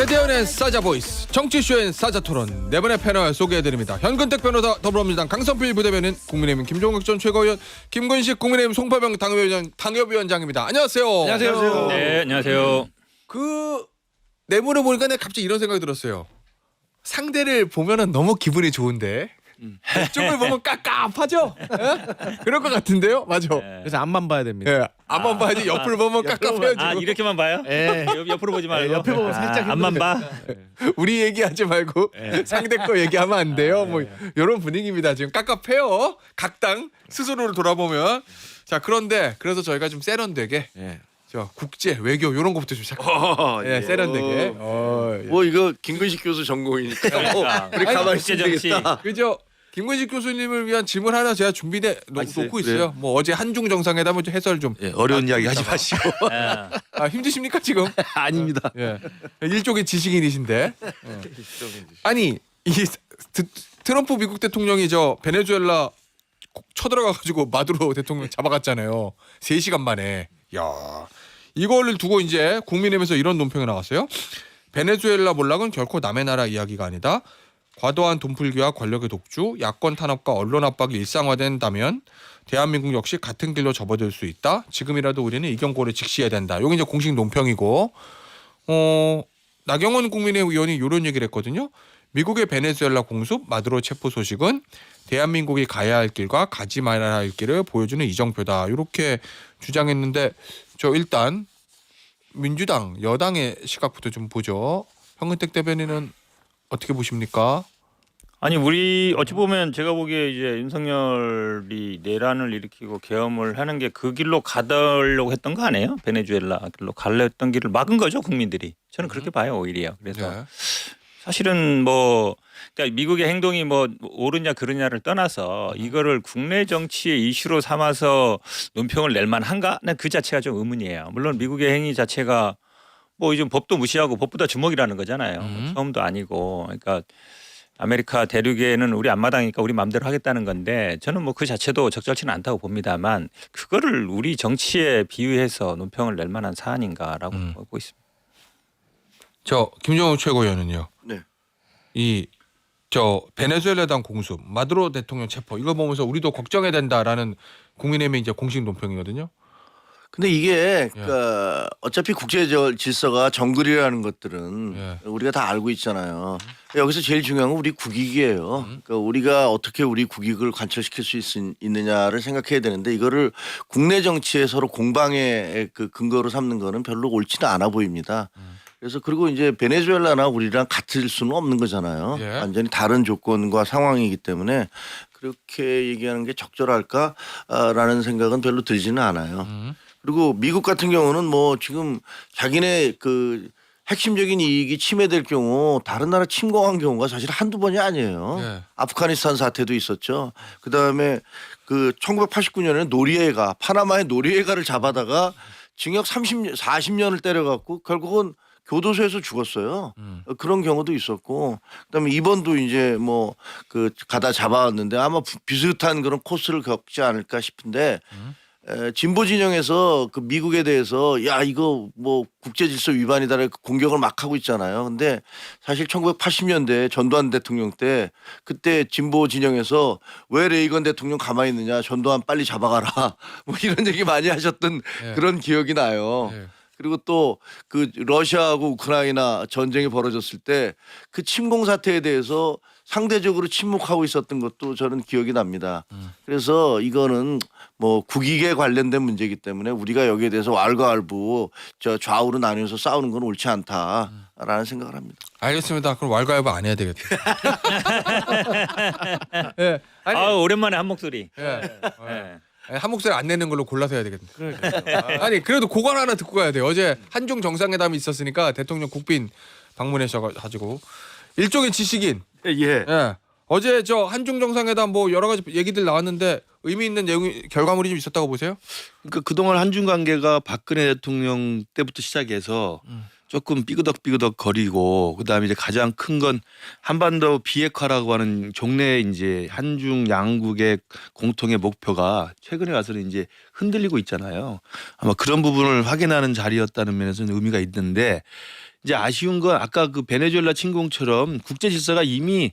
최대현의 사자보이스, 정치쇼엔 사자토론 네 분의 패널 소개해드립니다. 현근택 변호사, 더불어민주당 강성필 부대변인, 국민의힘 김종국 전 최고위원, 김근식 국민의힘 송파병 당협위원장입니다. 안녕하세요. 안녕하세요. 네, 안녕하세요. 그 내부를 보니까 내가 갑자기 이런 생각이 들었어요. 상대를 보면은 너무 기분이 좋은데 쪽을 보면 깝깝하죠? 예? 그럴 것 같은데요? 맞아. 그래서 앞만 봐야 됩니다. 예, 앞만 봐야지 옆을 보면 깝깝해요. 아, 지금. 이렇게만 봐요? 예. 옆으로 보지 말고. 옆에 보면 살짝 앞만 봐. 우리 얘기하지 말고 상대 거 얘기하면 안 돼요. 뭐 이런 분위기입니다. 지금 깝깝해요. 각 당 스스로를 돌아보면. 자, 그런데 그래서 저희가 좀 세련되게 예. 저 국제 외교 이런 것부터 좀 시작해요. 예, 세련되게. 예. 뭐 이거 김근식 교수 전공이니까 그러니까. 우리 가만히 국제 있으면 정치. 되겠다. 그죠? 김근식 교수님을 위한 질문 하나 제가 준비돼 놓고 있어요. 그래요? 뭐 어제 한중 정상회담을 좀 해설 좀. 예, 어려운 이야기 하지 마시고. 아, 아, 힘드십니까 지금? 아닙니다. 예. 일종의 지식인이신데. 예. 아니 이 트럼프 미국 대통령이 저 베네수엘라 쳐들어가가지고 마두로 대통령 잡아갔잖아요. 3시간 만에. 야, 이거를 두고 이제 국민의힘에서 이런 논평이 나왔어요. 베네수엘라 몰락은 결코 남의 나라 이야기가 아니다. 과도한 돈풀기와 권력의 독주, 야권 탄압과 언론 압박이 일상화된다면 대한민국 역시 같은 길로 접어들 수 있다. 지금이라도 우리는 이 경고를 직시해야 된다. 여기 이제 공식 논평이고, 나경원 국민의힘 의원이 이런 얘기를 했거든요. 미국의 베네수엘라 공습, 마두로 체포 소식은 대한민국이 가야 할 길과 가지 말아야 할 길을 보여주는 이정표다. 이렇게 주장했는데, 저 일단 민주당 여당의 시각부터 좀 보죠. 현근택 대변인은 어떻게 보십니까? 아니 우리 어찌 보면 제가 보기에 이제 윤석열이 내란을 일으키고 계엄을 하는 게 그 길로 가려고 했던 거 아니에요? 베네수엘라 길로 가려 했던 길을 막은 거죠 국민들이. 저는 그렇게 봐요 오히려. 그래서 네. 사실은 뭐 그러니까 미국의 행동이 뭐 옳으냐 그르냐를 떠나서 이거를 국내 정치의 이슈로 삼아서 논평을 낼 만한가? 난 그 자체가 좀 의문이에요. 물론 미국의 행위 자체가 뭐 이제 법도 무시하고 법보다 주먹이라는 거잖아요. 처음도 아니고. 그러니까 아메리카 대륙에는 우리 앞마당이니까 우리 마음대로 하겠다는 건데 저는 뭐 그 자체도 적절치는 않다고 봅니다만 그거를 우리 정치에 비유해서 논평을 낼 만한 사안인가라고 보고 있습니다. 저 김정은 최고위원은요. 네. 이 저 베네수엘라당 공습, 마두로 대통령 체포 이거 보면서 우리도 걱정해야 된다라는 국민의힘의 이제 공식 논평이거든요. 근데 이게 그러니까 어차피 국제 질서가 정글이라는 것들은 예. 우리가 다 알고 있잖아요. 여기서 제일 중요한 건 우리 국익이에요. 그러니까 우리가 어떻게 우리 국익을 관철시킬 수 있느냐를 생각해야 되는데 이거를 국내 정치에 서로 공방의 그 근거로 삼는 거는 별로 옳지는 않아 보입니다. 그래서 그리고 이제 베네수엘라나 우리랑 같을 수는 없는 거잖아요. 예. 완전히 다른 조건과 상황이기 때문에 그렇게 얘기하는 게 적절할까라는 생각은 별로 들지는 않아요. 그리고 미국 같은 경우는 뭐 지금 자기네 그 핵심적인 이익이 침해될 경우 다른 나라 침공한 경우가 사실 한두 번이 아니에요. 네. 아프가니스탄 사태도 있었죠. 그다음에 그 1989년에 노리에가 파나마의 노리에가를 잡아다가 징역 40년을 때려갖고 결국은 교도소에서 죽었어요. 그런 경우도 있었고, 그다음에 이번도 이제 뭐 그 가다 잡아왔는데 아마 비슷한 그런 코스를 겪지 않을까 싶은데 진보 진영에서 그 미국에 대해서 야 이거 뭐 국제 질서 위반이다라고 공격을 막 하고 있잖아요. 근데 사실 1980년대 전두환 대통령 때 그때 진보 진영에서 왜 레이건 대통령 가만히 있느냐 전두환 빨리 잡아가라 뭐 이런 얘기 많이 하셨던 그런 기억이 나요. 예. 그리고 또 그 러시아하고 우크라이나 전쟁이 벌어졌을 때 그 침공 사태에 대해서 상대적으로 침묵하고 있었던 것도 저는 기억이 납니다. 그래서 이거는 뭐 국익에 관련된 문제이기 때문에 우리가 여기에 대해서 왈가왈부 저 좌우로 나뉘어서 싸우는 건 옳지 않다라는 생각을 합니다. 알겠습니다. 그럼 왈가왈부 안 해야 되겠다. 예. 아니, 아 오랜만에 한 목소리. 예. 예. 아니, 한 목소리 안 내는 걸로 골라서 해야 되겠네. 아니 그래도 그건 하나 듣고 가야 돼요. 어제 한중 정상회담이 있었으니까 대통령 국빈 방문하셔가지고 일종의 지식인. 예. 예. 어제 저 한중 정상회담 뭐 여러 가지 얘기들 나왔는데 의미 있는 내용이 결과물이 좀 있었다고 보세요? 그러니까 그동안 한중 관계가 박근혜 대통령 때부터 시작해서 조금 삐그덕 거리고 그다음에 이제 가장 큰 건 한반도 비핵화라고 하는 종래 이제 한중 양국의 공통의 목표가 최근에 와서는 이제 흔들리고 있잖아요. 아마 그런 부분을 확인하는 자리였다는 면에서는 의미가 있는데 이제 아쉬운 건 아까 그 베네수엘라 침공처럼 국제 질서가 이미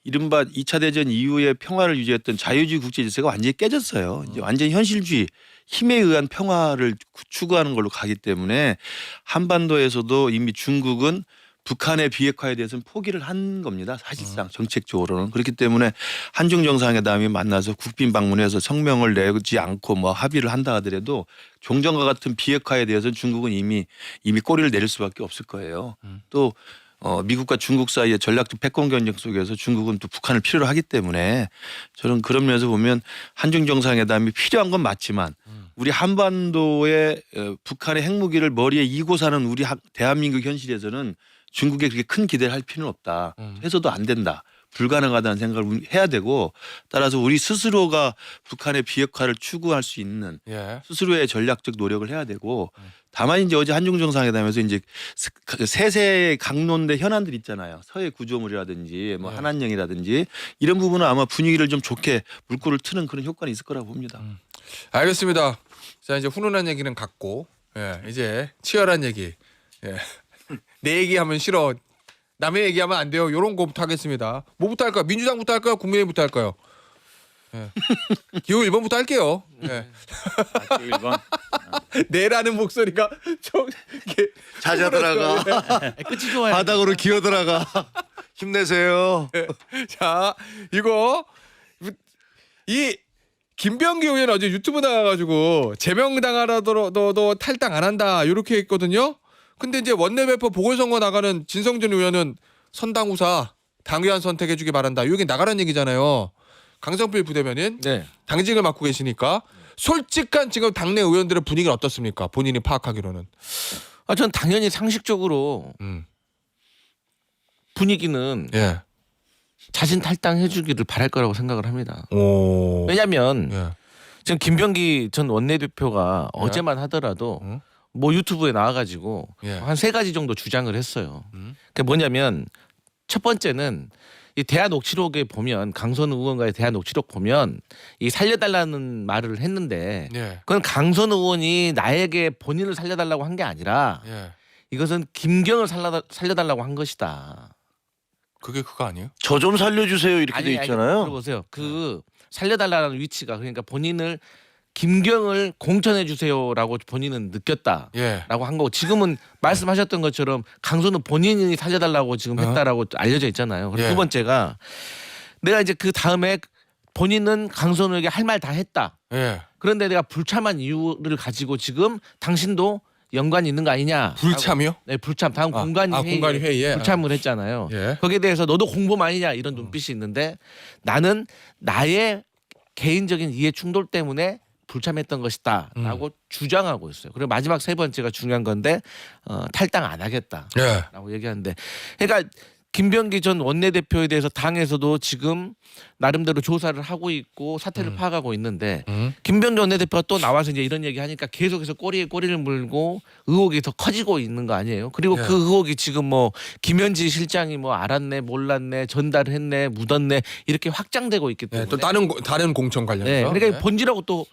이른바 2차 대전 이후에 평화를 유지했던 자유주의 국제 질서가 완전히 깨졌어요. 이제 완전히 현실주의 힘에 의한 평화를 추구하는 걸로 가기 때문에 한반도에서도 이미 중국은 북한의 비핵화에 대해서는 포기를 한 겁니다. 사실상 정책적으로는. 그렇기 때문에 한중 정상회담이 만나서 국빈 방문해서 성명을 내지 않고 뭐 합의를 한다 하더라도 종전과 같은 비핵화에 대해서는 중국은 이미 꼬리를 내릴 수밖에 없을 거예요. 또 미국과 중국 사이의 전략적 패권 경쟁 속에서 중국은 또 북한을 필요로 하기 때문에 저는 그런 면에서 보면 한중 정상회담이 필요한 건 맞지만 우리 한반도에 북한의 핵무기를 머리에 이고 사는 우리 대한민국 현실에서는 중국에 그렇게 큰 기대를 할 필요는 없다. 해서도 안 된다. 불가능하다는 생각을 해야 되고 따라서 우리 스스로가 북한의 비핵화를 추구할 수 있는 예. 스스로의 전략적 노력을 해야 되고 다만 이제 어제 한중 정상회담에서 이제 세세 강론대 현안들 있잖아요. 서해 구조물이라든지 뭐 한한령이라든지 이런 부분은 아마 분위기를 좀 좋게 물꼬를 트는 그런 효과는 있을 거라고 봅니다. 알겠습니다. 자 이제 훈훈한 얘기는 갔고 이제 치열한 얘기. 내 얘기하면 싫어. 남의 얘기하면 안 돼요. 이런 거부터 하겠습니다. 뭐부터 할까요? 민주당부터 할까요? 국민의힘부터 할까요? 기호 1번부터 할게요. 기호 1번. 내라는 목소리가 좀 자자 들어가. 끝이 좋아요. 바닥으로 기어 들어가. 힘내세요. 자 이거 이 김병기 의원 어제 유튜브 나가가지고 제명당하라도 탈당 안 한다 이렇게 했거든요. 근데 이제 원내대표 보궐선거 나가는 진성준 의원은 선당후사 당위한 선택해주기 바란다. 이게 나가라는 얘기잖아요. 강성필 부대변인 네. 당직을 맡고 계시니까 솔직한 지금 당내 의원들의 분위기는 어떻습니까? 본인이 파악하기로는. 전 당연히 상식적으로 분위기는 예. 자신 탈당해주기를 바랄 거라고 생각을 합니다. 오. 왜냐하면 예. 지금 김병기 전 원내대표가 어제만 하더라도 뭐 유튜브에 나와가지고 예. 한 3가지 정도 주장을 했어요. 그게 뭐냐면 첫 번째는 이 대한녹취록에 보면 강선우 의원과의 대한녹취록 보면 이 살려달라는 말을 했는데 예. 그건 강선우 의원이 나에게 본인을 살려달라고 한 게 아니라 예. 이것은 김경을 살려달라고 한 것이다. 그게 그거 아니에요? 저 좀 살려주세요 이렇게 돼 있잖아요. 들어보세요. 그 살려달라는 위치가 그러니까 본인을 김경을 공천해 주세요라고 본인은 느꼈다라고 예. 한 거고 지금은 말씀하셨던 것처럼 강선우 본인이 살려달라고 지금 했다라고 알려져 있잖아요. 그리고 예. 두 번째가 내가 이제 그 다음에 본인은 강선우에게 할 말 다 했다. 예. 그런데 내가 불참한 이유를 가지고 지금 당신도 연관이 있는 거 아니냐? 불참이요? 네, 불참. 다음 공간 공간 회의에 불참을 했잖아요. 예. 거기에 대해서 너도 공범 아니냐 이런 눈빛이 있는데 나는 나의 개인적인 이해 충돌 때문에 불참했던 것이다라고 주장하고 있어요. 그리고 마지막 세 번째가 중요한 건데 탈당 안 하겠다라고 예. 얘기하는데 그러니까 김병기 전 원내대표에 대해서 당에서도 지금 나름대로 조사를 하고 있고 사태를 파악하고 있는데 김병기 원내대표가 또 나와서 이제 이런 얘기하니까 계속해서 꼬리에 꼬리를 물고 의혹이 더 커지고 있는 거 아니에요. 그리고 예. 그 의혹이 지금 뭐 김현지 실장이 뭐 알았네 몰랐네 전달했네 묻었네 이렇게 확장되고 있기 때문에 예. 또 다른 공천 관련해서. 네, 그러니까 예. 본질하고 또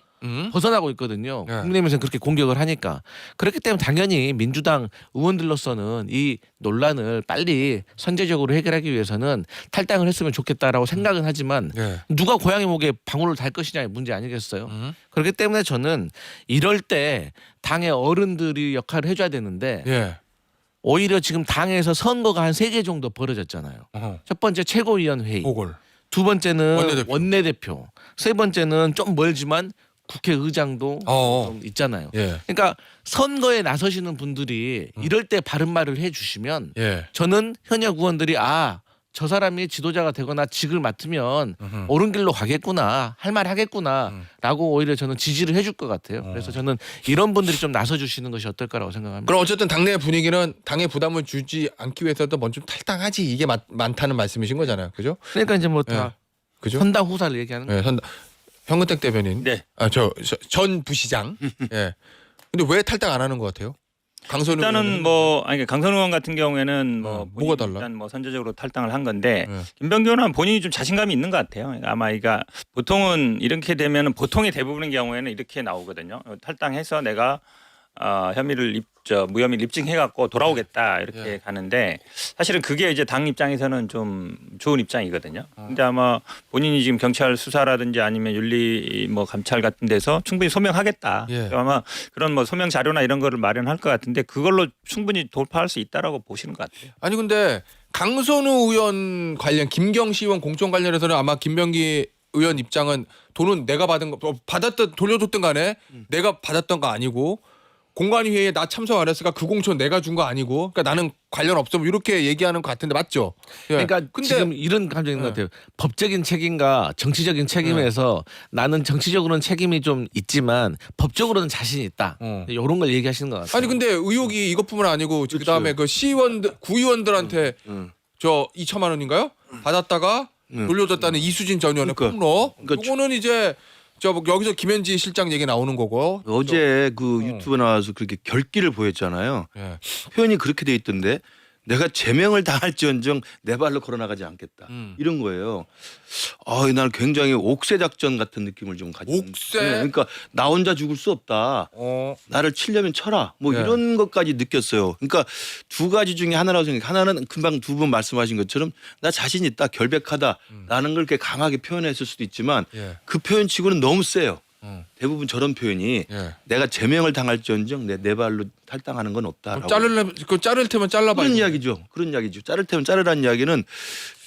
벗어나고 있거든요. 네. 국민의힘에서는 그렇게 공격을 하니까 그렇기 때문에 당연히 민주당 의원들로서는 이 논란을 빨리 선제적으로 해결하기 위해서는 탈당을 했으면 좋겠다라고 생각은 하지만 예. 누가 고양이 목에 방울을 달 것이냐의 문제 아니겠어요. 그렇기 때문에 저는 이럴 때 당의 어른들이 역할을 해줘야 되는데 예. 오히려 지금 당에서 선거가 한 3개 정도 벌어졌잖아요. 어허. 첫 번째 최고위원회의, 보궐. 두 번째는 원내대표. 원내대표, 세 번째는 좀 멀지만 국회의장도 좀 있잖아요. 예. 그러니까 선거에 나서시는 분들이 이럴 때 바른 말을 해주시면 예. 저는 현역 의원들이 저 사람이 지도자가 되거나 직을 맡으면 옳은 길로 가겠구나 할 말 하겠구나라고 오히려 저는 지지를 해줄 것 같아요. 그래서 저는 이런 분들이 좀 나서주시는 것이 어떨까라고 생각합니다. 그럼 어쨌든 당내 분위기는 당에 부담을 주지 않기 위해서도 먼저 탈당하지 이게 많다는 말씀이신 거잖아요, 그죠? 그러니까 이제 뭐 다 그죠? 선당 후사를 얘기하는 거예요. 예, 현근택 대변인. 네. 전 부시장. 예. 근데 왜 탈당 안 하는 것 같아요? 강선우 일단은 뭐 아니 강선우 의원 같은 경우에는 뭐 뭐가 본인이 달라? 일단 뭐 선제적으로 탈당을 한 건데 네. 김병기 의원은 본인이 좀 자신감이 있는 것 같아요. 아마 이가 보통은 이렇게 되면은 보통의 대부분의 경우에는 이렇게 나오거든요. 탈당해서 내가 혐의를 무혐의 입증해갖고 돌아오겠다 이렇게 예. 가는데 사실은 그게 이제 당 입장에서는 좀 좋은 입장이거든요. 근데 아마 본인이 지금 경찰 수사라든지 아니면 윤리 뭐 감찰 같은 데서 충분히 소명하겠다. 예. 아마 그런 뭐 소명 자료나 이런 거를 마련할 것 같은데 그걸로 충분히 돌파할 수 있다라고 보시는 것 같아요. 아니 근데 강선우 의원 관련 김경시 의원 공천 관련해서는 아마 김병기 의원 입장은 돈은 내가 받은 거 받았든 돌려줬든 간에 내가 받았던 거 아니고 공관위 회의에 나 참석 안 했으니까 그 공천 내가 준 거 아니고 그러니까 나는 관련 없어 뭐 이렇게 얘기하는 것 같은데 맞죠? 예. 그러니까 근데 지금 이런 감정인 것 네. 같아요. 법적인 책임과 정치적인 책임에서 나는 정치적으로는 책임이 좀 있지만 법적으로는 자신 있다. 이런 걸 얘기하시는 것 같아요. 아니 근데 의혹이 이것뿐만 아니고 그 다음에 그 시의원들 구의원들한테 저 2천만 원인가요? 받았다가 돌려줬다는 이수진 전 의원의 그러니까. 폭로. 그러니까 이거는 이제 저 여기서 김현지 실장 얘기 나오는 거고. 어제 그 유튜브 나와서 그렇게 결기를 보였잖아요. 예. 표현이 그렇게 돼 있던데 내가 제명을 당할지언정 내 발로 걸어나가지 않겠다. 이런 거예요. 난 굉장히 옥새 작전 같은 느낌을 좀 가지고. 옥새? 그러니까 나 혼자 죽을 수 없다. 나를 치려면 쳐라. 뭐 예. 이런 것까지 느꼈어요. 그러니까 두 가지 중에 하나라고 생각해. 하나는 금방 두 분 말씀하신 것처럼 나 자신 있다, 결백하다라는 걸 이렇게 강하게 표현했을 수도 있지만 예. 그 표현치고는 너무 세요. 대부분 저런 표현이 예. 내가 제명을 당할지언정 내 발로 탈당하는 건 없다라고. 자를 테면 잘라봐. 그런 이야기죠. 그런 이야기죠. 자를 테면 자르라는 이야기는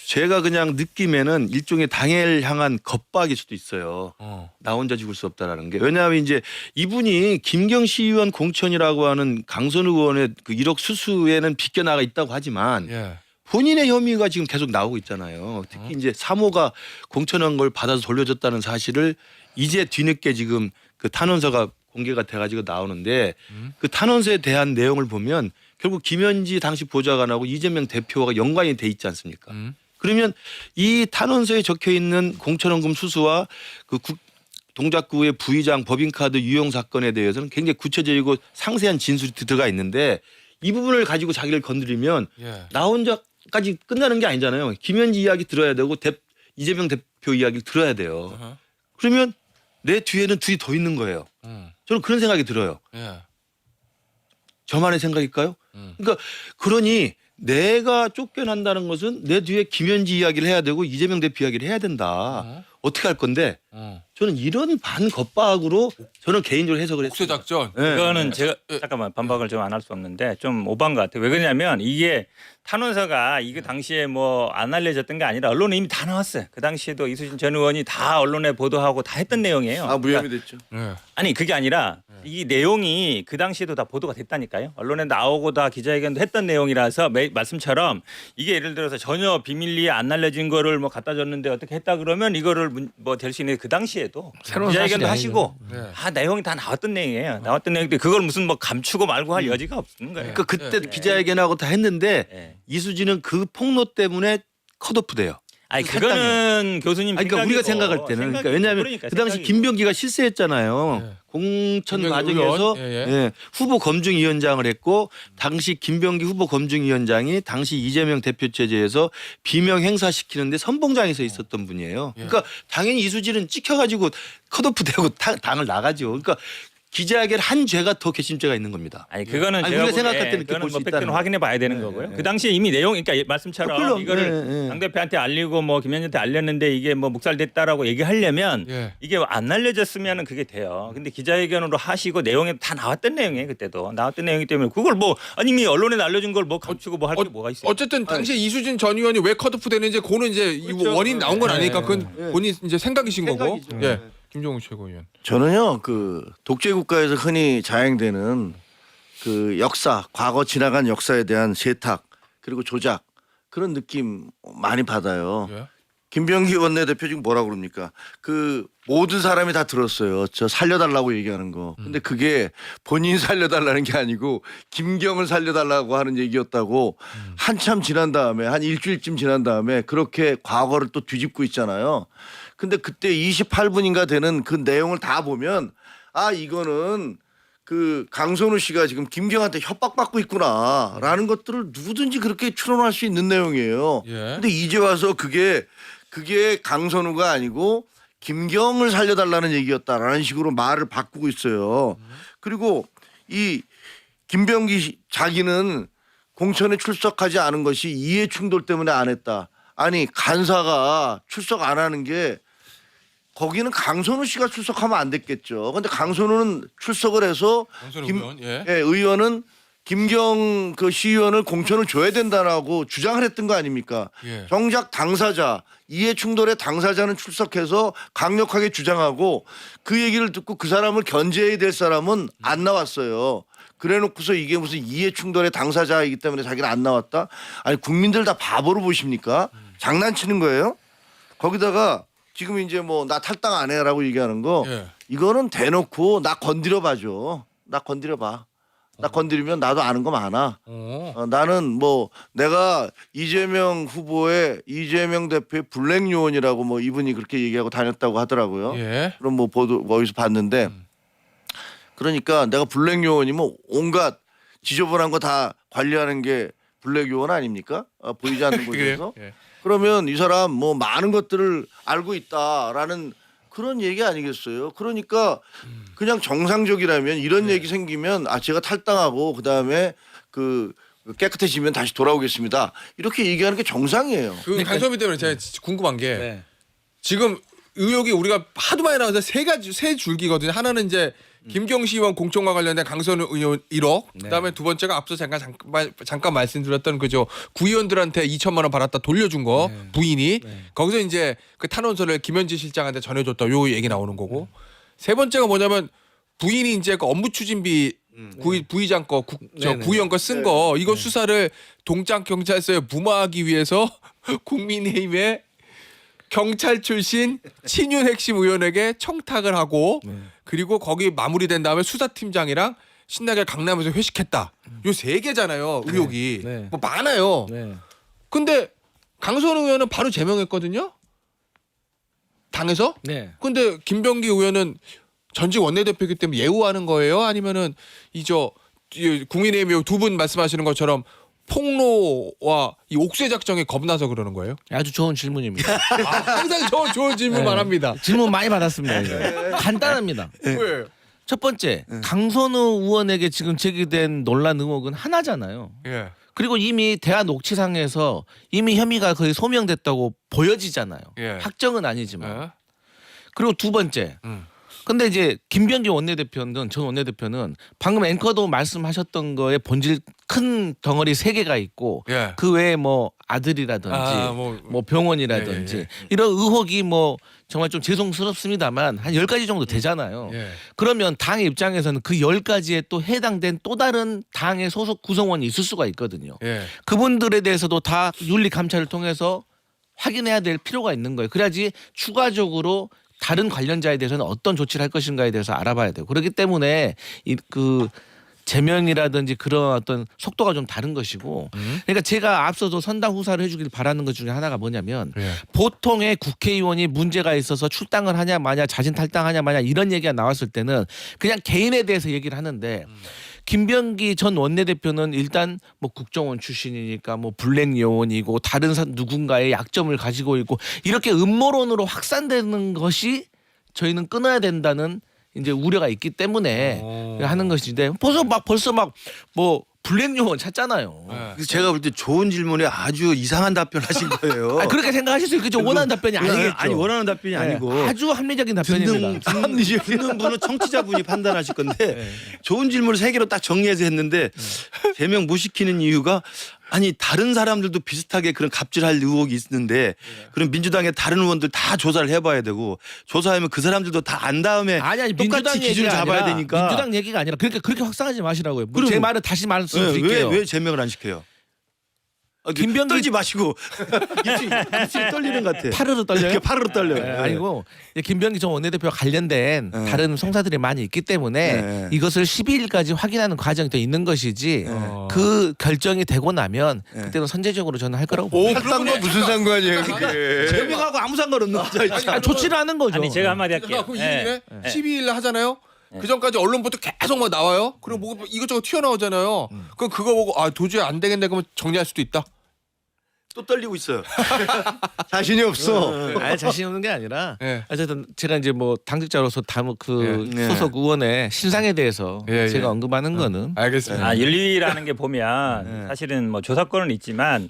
제가 그냥 느낌에는 일종의 당을 향한 겁박일 수도 있어요. 나 혼자 죽을 수 없다라는 게. 왜냐하면 이제 이분이 김경시 의원 공천이라고 하는 강선우 의원의 그 1억 수수에는 비껴나가 있다고 하지만 예. 본인의 혐의가 지금 계속 나오고 있잖아요. 특히 이제 3호가 공천한 걸 받아서 돌려줬다는 사실을 이제 뒤늦게 지금 그 탄원서가 공개가 돼가지고 나오는데 그 탄원서에 대한 내용을 보면 결국 김현지 당시 보좌관하고 이재명 대표가 연관이 돼 있지 않습니까? 그러면 이 탄원서에 적혀 있는 공천원금 수수와 그 동작구의 부의장 법인카드 유용 사건에 대해서는 굉장히 구체적이고 상세한 진술이 들어가 있는데 이 부분을 가지고 자기를 건드리면 예. 나 혼자까지 끝나는 게 아니잖아요. 김현지 이야기 들어야 되고 이재명 대표 이야기를 들어야 돼요. 어허. 그러면 내 뒤에는 둘이 더 있는 거예요. 저는 그런 생각이 들어요. 예. 저만의 생각일까요? 그러니까 그러니 내가 쫓겨난다는 것은 내 뒤에 김현지 이야기를 해야 되고 이재명 대표 이야기를 해야 된다. 어떻게 할 건데 저는 이런 반겉박으로 저는 개인적으로 해석을 옥새 했어요. 작전. 네. 그거는 제가 잠깐만 반박을 좀 안 할 수 없는데 좀 오반 것 같아요. 왜 그러냐면 이게 탄원서가 이거 당시에 뭐 안 알려졌던 게 아니라 언론에 이미 다 나왔어요. 그 당시에도 이수진 전 의원이 다 언론에 보도하고 다 했던 내용이에요. 무혐의 됐죠. 예. 아니 그게 아니라 이 내용이 그 당시에도 다 보도가 됐다니까요. 언론에 나오고 다 기자회견도 했던 내용이라서 말씀처럼 이게 예를 들어서 전혀 비밀리에 안 알려진 거를 뭐 갖다 줬는데 어떻게 했다 그러면 이거를 뭐 될 수 있는 그 당시에도 새로운 기자회견도 사실이 하시고 아니죠. 네. 다 내용이 다 나왔던 내용이에요. 나왔던 내용인데 그걸 무슨 뭐 감추고 말고 할 여지가 없는 거예요. 그러니까 그때 기자회견하고 다 했는데 네. 이수진은 그 폭로 때문에 컷오프 돼요. 아니 그 그거는 교수님 아니, 그러니까 우리가 생각이고, 생각할 때는 그러니까 생각이고, 왜냐하면 그러니까 그 당시 생각이고. 김병기가 실세했잖아요. 네. 공천 김병기 과정에서 의원? 예, 예. 예, 후보 검증위원장을 했고 당시 김병기 후보 검증위원장이 당시 이재명 대표 체제에서 비명 행사시키는데 선봉장에 서 있었던 분이에요. 그러니까 당연히 이수진은 찍혀가지고 컷오프되고 당을 나가죠. 그러니까 기자에게 한 죄가 더 괘씸죄가 있는 겁니다. 아니 그거는 아니, 제가 우리가 생각할 보기에 때는 그렇게 그거는 볼수 뭐 팩트는 있다는 확인해 봐야 되는 거고요. 그 당시에 이미 내용 그러니까 말씀처럼 물론, 이거를 당 대표한테 알리고 뭐 김현지한테 알렸는데 이게 뭐 묵살됐다라고 얘기하려면 예. 이게 안 알려졌으면은 그게 돼요. 근데 기자회견으로 하시고 내용에 다 나왔던 내용이에요. 그때도 나왔던 내용이기 때문에 그걸 뭐 아니 이미 언론에 알려준 걸 뭐 감추고 뭐 할 게 뭐가 있어요? 어쨌든 당시에 이수진 전 의원이 왜 컷오프 되는지 그거는 이제 이 그렇죠. 원인 나온 건 네. 아니니까 그건 네. 본인 이제 생각이신 거고. 생각이죠. 예. 네. 김종우 최고위원. 저는요 그 독재 국가에서 흔히 자행되는 그 역사, 과거 지나간 역사에 대한 세탁 그리고 조작 그런 느낌 많이 받아요. 예. 김병기 원내대표 지금 뭐라 그럽니까? 그 모든 사람이 다 들었어요. 저 살려달라고 얘기하는 거. 근데 그게 본인 살려달라는 게 아니고 김경을 살려달라고 하는 얘기였다고 한참 지난 다음에 한 일주일쯤 지난 다음에 그렇게 과거를 또 뒤집고 있잖아요. 근데 그때 28분인가 되는 그 내용을 다 보면 이거는 그 강선우 씨가 지금 김경한테 협박받고 있구나라는 것들을 누구든지 그렇게 추론할 수 있는 내용이에요. 예. 근데 이제 와서 그게 강선우가 아니고 김경을 살려달라는 얘기였다라는 식으로 말을 바꾸고 있어요. 그리고 이 김병기 자기는 공천에 출석하지 않은 것이 이해 충돌 때문에 안 했다. 아니 간사가 출석 안 하는 게 거기는 강선우 씨가 출석하면 안 됐겠죠. 근데 강선우는 출석을 해서 강선우 김- 의원, 예. 예, 의원은 김경 그 시의원을 공천을 줘야 된다라고 주장을 했던 거 아닙니까? 예. 정작 당사자 이해 충돌의 당사자는 출석해서 강력하게 주장하고 그 얘기를 듣고 그 사람을 견제해야 될 사람은 안 나왔어요. 그래놓고서 이게 무슨 이해 충돌의 당사자이기 때문에 자기는 안 나왔다? 아니 국민들 다 바보로 보십니까? 장난치는 거예요? 거기다가 지금 이제 뭐 나 탈당 안 해라고 얘기하는 거 예. 이거는 대놓고 나 건드려 봐줘. 나 건드려 봐. 나 건드리면 나도 아는 거 많아. 나는 뭐 내가 이재명 후보의 이재명 대표의 블랙 요원이라고 뭐 이분이 그렇게 얘기하고 다녔다고 하더라고요. 예. 그럼 뭐 보도 어디서 봤는데 그러니까 내가 블랙 요원이면 온갖 지저분한 거 다 관리하는 게 블랙 요원 아닙니까? 보이지 않는 곳에서. 그래요? 예. 그러면 이 사람 뭐 많은 것들을 알고 있다라는 그런 얘기 아니겠어요? 그러니까 그냥 정상적이라면 이런 얘기 생기면 아 제가 탈당하고 그다음에 그 깨끗해지면 다시 돌아오겠습니다. 이렇게 얘기하는 게 정상이에요. 그 강선미 때문에 제가 궁금한 게 네. 지금 의혹이 우리가 하도 많이 나와서 세 줄기거든요. 하나는 이제 김경시 의원 공천과 관련된 강선우 의원 1억. 그다음에 두 번째가 앞서 잠깐 말씀드렸던 그죠 구의원들한테 2천만 원 받았다 돌려준 거 부인이 거기서 이제 그 탄원서를 김현지 실장한테 전해줬다 요 얘기 나오는 거고 세 번째가 뭐냐면 부인이 이제 그 업무 추진비 부의장 거 구의원 거 쓴 거 이거 수사를 동작 경찰서에 무마하기 위해서 국민의힘에 경찰 출신 친윤 핵심 의원에게 청탁을 하고 그리고 거기 마무리된 다음에 수사팀장이랑 신나게 강남에서 회식했다. 요 세 개잖아요. 의혹이. 네. 뭐 많아요. 네. 근데 강선우 의원은 바로 제명했거든요. 당에서. 네. 근데 김병기 의원은 전직 원내대표이기 때문에 예우하는 거예요? 아니면은 국민의힘 두 분 말씀하시는 것처럼 폭로와 이 옥쇄 작정에 겁나서 그러는 거예요? 아주 좋은 질문입니다. 항상 좋은 질문만 네. 합니다. 질문 많이 받았습니다. 이거. 간단합니다. 왜? 첫 번째, 강선우 의원에게 지금 제기된 논란 의혹은 하나잖아요. 예. 그리고 이미 대화 녹취상에서 이미 혐의가 거의 소명됐다고 보여지잖아요. 예. 확정은 아니지만. 예. 그리고 두 번째. 근데 이제 김병기 원내대표는 전 원내대표는 방금 앵커도 말씀하셨던 거에 본질 큰 덩어리 세 개가 있고 예. 그 외에 뭐 아들이라든지 아, 뭐 병원이라든지 예, 예, 예. 이런 의혹이 뭐 정말 좀 죄송스럽습니다만 한 10가지 정도 되잖아요. 예. 그러면 당의 입장에서는 그 10가지에 또 해당된 또 다른 당의 소속 구성원이 있을 수가 있거든요. 예. 그분들에 대해서도 다 윤리 감찰을 통해서 확인해야 될 필요가 있는 거예요. 그래야지 추가적으로 다른 관련자에 대해서는 어떤 조치를 할 것인가에 대해서 알아봐야 돼요. 그렇기 때문에 그 제명이라든지 그런 어떤 속도가 좀 다른 것이고 그러니까 제가 앞서도 선당 후사를 해주길 바라는 것 중에 하나가 뭐냐면 예. 보통의 국회의원이 문제가 있어서 출당을 하냐 마냐 자진 탈당하냐 마냐 이런 얘기가 나왔을 때는 그냥 개인에 대해서 얘기를 하는데 김병기 전 원내대표는 일단 뭐 국정원 출신이니까 뭐 블랙 요원이고 다른 누군가의 약점을 가지고 있고 이렇게 음모론으로 확산되는 것이 저희는 끊어야 된다는 이제 우려가 있기 때문에 하는 것인데 벌써 막 뭐 블랙 요원 찾잖아요. 그래서 제가 볼 때 좋은 질문에 아주 이상한 답변하신 거예요. 아니, 그렇게 생각하실 수 있겠죠. 원하는 답변이 아니겠죠. 아니 원하는 답변이 네, 아니고 아주 합리적인 답변입니다. 듣는 분은 청취자분이 판단하실 건데 좋은 질문을 세 개로 딱 정리해서 했는데 제명 못 시키는 이유가 아니 다른 사람들도 비슷하게 그런 갑질할 의혹이 있는데 그럼 민주당의 다른 의원들 다 조사를 해봐야 되고 조사하면 그 사람들도 다 안 다음에 아니 똑같이 민주당 기준을 얘기가 잡아야 아니라, 되니까 민주당 얘기가 아니라 그렇게 확산하지 마시라고요. 그럼 제 말을 다시 말씀드릴게요. 왜 제명을 안 시켜요? 김병기- 떨지 마시고 입술이 떨리는 것 같아. 파르르 떨려요? 이렇게 파르르 떨려요. 네, 아니고 이제 김병기 전 원내대표와 관련된 다른 성사들이 많이 있기 때문에 네. 이것을 12일까지 확인하는 과정이 더 있는 것이지 그 결정이 되고 나면 그때는 선제적으로 저는 할 거라고 봅니다. 탈당과 무슨 상관이에요 그게? 제명하고 아무 상관없는 거죠. 아니, 조치를 하는 거죠. 아니 제가 한마디 할게요. 그럼 예. 12일 날 하잖아요. 그 전까지 언론부터 계속 막 나와요. 그리고 뭐 이것저것 튀어나오잖아요. 그럼 그거 보고 아 도저히 안 되겠네 그러면 정리할 수도 있다. 또 떨리고 있어요. 자신이 없어. 아니 자신 없는 게 아니라 예. 어쨌든 제가 이제 뭐 당직자로서 그 예. 소속 의원의 신상에 대해서 예, 예. 제가 언급하는 거는 알겠습니다. 아, 윤리라는 게 보면 사실은 뭐 조사권은 있지만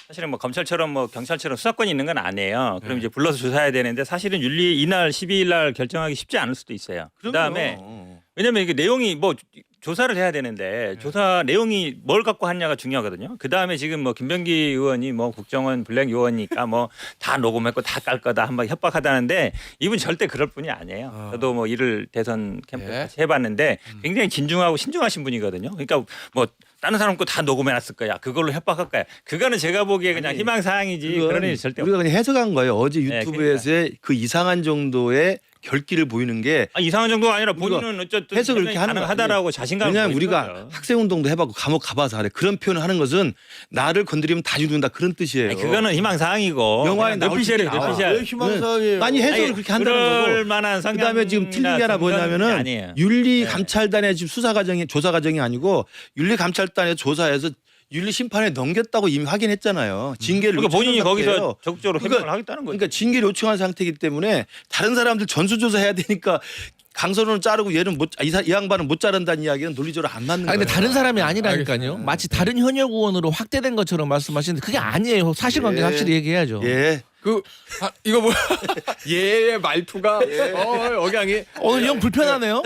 사실은 뭐 검찰처럼 뭐 경찰처럼 수사권이 있는 건 아니에요. 그럼 이제 불러서 조사해야 되는데 사실은 윤리 이날 12일 날 결정하기 쉽지 않을 수도 있어요. 그다음에 왜냐면 이게 내용이 뭐 조사를 해야 되는데 조사 내용이 뭘 갖고 하냐가 중요하거든요. 그 다음에 지금 뭐 김병기 의원이 뭐 국정원 블랙 요원이니까 뭐 다 녹음했고 다 깔 거다 한번 협박하다는데 이분 절대 그럴 분이 아니에요. 저도 뭐 일을 대선 캠프 예. 같이 해봤는데 굉장히 진중하고 신중하신 분이거든요. 그러니까 뭐 다른 사람 거 다 녹음해놨을 거야. 그걸로 협박할 거야. 그거는 제가 보기에 그냥 희망 사항이지 그런 일이 절대 우리가 그냥 해석한 거예요. 어제 네, 유튜브에서의 그 이상한 정도의 결기를 보이는 게 이상한 정도가 아니라 본인은 어쨌든 해석을 이렇게 하는 가능하다라고 자신감을 왜냐하면 보이는 우리가 거죠. 학생 운동도 해봤고 감옥 가봐서 알아요. 그런 표현을 하는 것은 나를 건드리면 다 죽는다 그런 뜻이에요. 아니, 그거는 희망 사항이고 영화에 나올 수 있는 왜 희망사항이에요? 아니 해석을 그렇게 한다는 그럴 거고. 만한 성향 그다음에 지금 틀린 게 하나 뭐냐면은 윤리 감찰단의 지금 수사 과정이 조사 과정이 아니고 윤리 감찰단의 조사에서 윤리 심판에 넘겼다고 이미 확인했잖아요. 징계를 그러니까 본인이 요청한 거기서 상태예요. 적극적으로 그러니까- 해명을 하겠다는 거죠. 그러니까 징계를 요청한 상태이기 때문에 다른 사람들 전수조사 해야 되니까 강선호는 자르고 얘는 이 양반은 못 자른다는 이야기는 논리적으로 안 맞는 아니 거예요. 근데 다른 사람이 아니라니까요. 알겠습니다. 마치 다른 현역 의원으로 확대된 것처럼 말씀하시는데 그게 아니에요. 사실관계 예. 확실히 얘기해야죠. 예. 이거 뭐야? 얘의 말투가 억양이 오늘 형 불편하네요.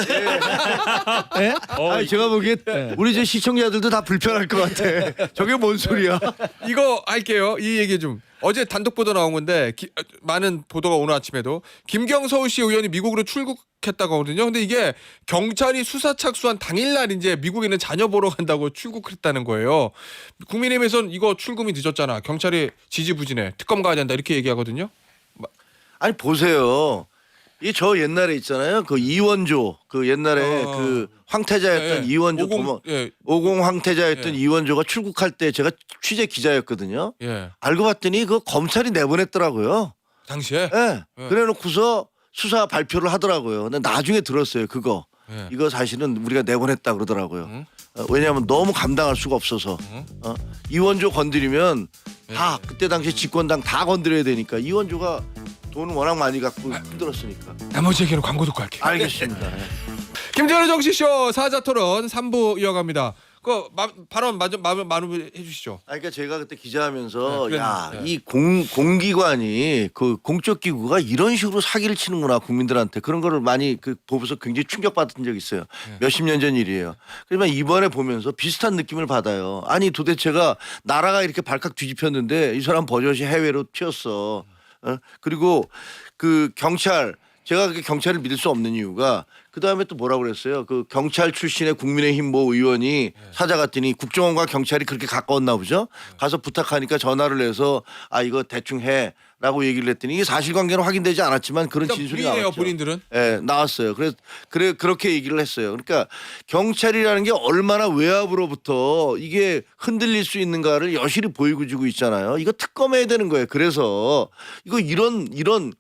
예? 아니 제가 보기에 우리 저 시청자들도 다 불편할 것 같아. 저게 뭔 소리야? 이거 할게요. 이 얘기 좀. 어제 단독 보도 나온 건데 많은 보도가 오늘 아침에도 김경 서울시 의원이 미국으로 출국했다고 하거든요. 근데 이게 경찰이 수사 착수한 당일날 이제 미국에 있는 자녀 보러 간다고 출국했다는 거예요. 국민의힘에서는 이거 출금이 늦었잖아. 경찰이 지지부진해. 특검 가야 된다 이렇게 얘기하거든요. 아니 보세요. 이 저 옛날에 있잖아요. 그 이원조 그 옛날에 그 황태자였던 예, 이원조 50, 예, 50 황태자였던 예. 이원조가 출국할 때 제가 취재 기자였거든요. 예. 알고 봤더니 그 검찰이 내보냈더라고요. 당시에 예. 예. 그래놓고서 수사 발표를 하더라고요. 근데 나중에 들었어요. 그거. 예. 이거 사실은 우리가 내보냈다 그러더라고요. 응? 왜냐하면 너무 감당할 수가 없어서 응? 이원조 건드리면 다 그때 당시 집권당 다 건드려야 되니까 이원조가 돈 워낙 많이 갖고 힘들었으니까. 나머지 얘기는 광고 듣고 할게요. 알겠습니다. 김재현의 정치쇼 사자토론 3부 이어갑니다. 그 발언 마무리 해주시죠. 그러니까 제가 그때 기자하면서 네, 야, 네. 이 공기관이 그 공적 기구가 이런 식으로 사기를 치는구나 국민들한테 그런 거를 많이 그 보면서 굉장히 충격받은 적이 있어요. 몇십 년 전 일이에요. 그러면 이번에 보면서 비슷한 느낌을 받아요. 아니 도대체가 나라가 이렇게 발칵 뒤집혔는데 이 사람 버젓이 해외로 튀었어. 그리고 그 경찰 제가 그렇게 경찰을 믿을 수 없는 이유가 그 다음에 또 뭐라고 그랬어요. 그 경찰 출신의 국민의힘 모 의원이 찾아갔더니 국정원과 경찰이 그렇게 가까웠나 보죠. 가서 부탁하니까 전화를 해서 아 이거 대충 해라고 얘기를 했더니 이게 사실관계는 확인되지 않았지만 그런 진술이 부인해요 나왔죠. 본인들은. 예, 나왔어요. 그렇게 얘기를 했어요. 그러니까 경찰이라는 게 얼마나 외압으로부터 이게 흔들릴 수 있는가를 여실히 보이고 주고 있잖아요. 이거 특검해야 되는 거예요. 그래서 이거 이런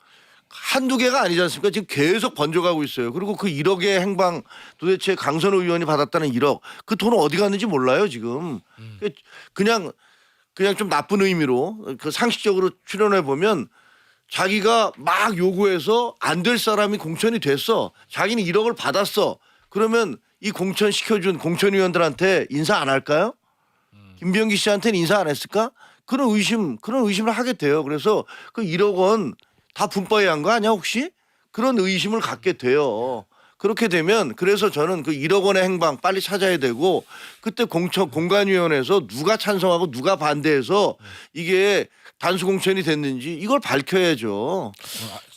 한두 개가 아니지 않습니까? 지금 계속 번져가고 있어요. 그리고 그 1억의 행방 도대체 강선호 의원이 받았다는 1억 그 돈은 어디 갔는지 몰라요 지금. 그냥 좀 나쁜 의미로 그 상식적으로 추론해 보면 자기가 막 요구해서 안 될 사람이 공천이 됐어. 자기는 1억을 받았어. 그러면 이 공천 시켜준 공천위원들한테 인사 안 할까요? 김병기 씨한테는 인사 안 했을까? 그런 의심을 하게 돼요. 그래서 그 1억 원 다 분파해한 거 아니야 혹시? 그런 의심을 갖게 돼요. 그렇게 되면 그래서 저는 그 1억 원의 행방 빨리 찾아야 되고 그때 공관위원회에서 누가 찬성하고 누가 반대해서 이게 단수 공천이 됐는지 이걸 밝혀야죠.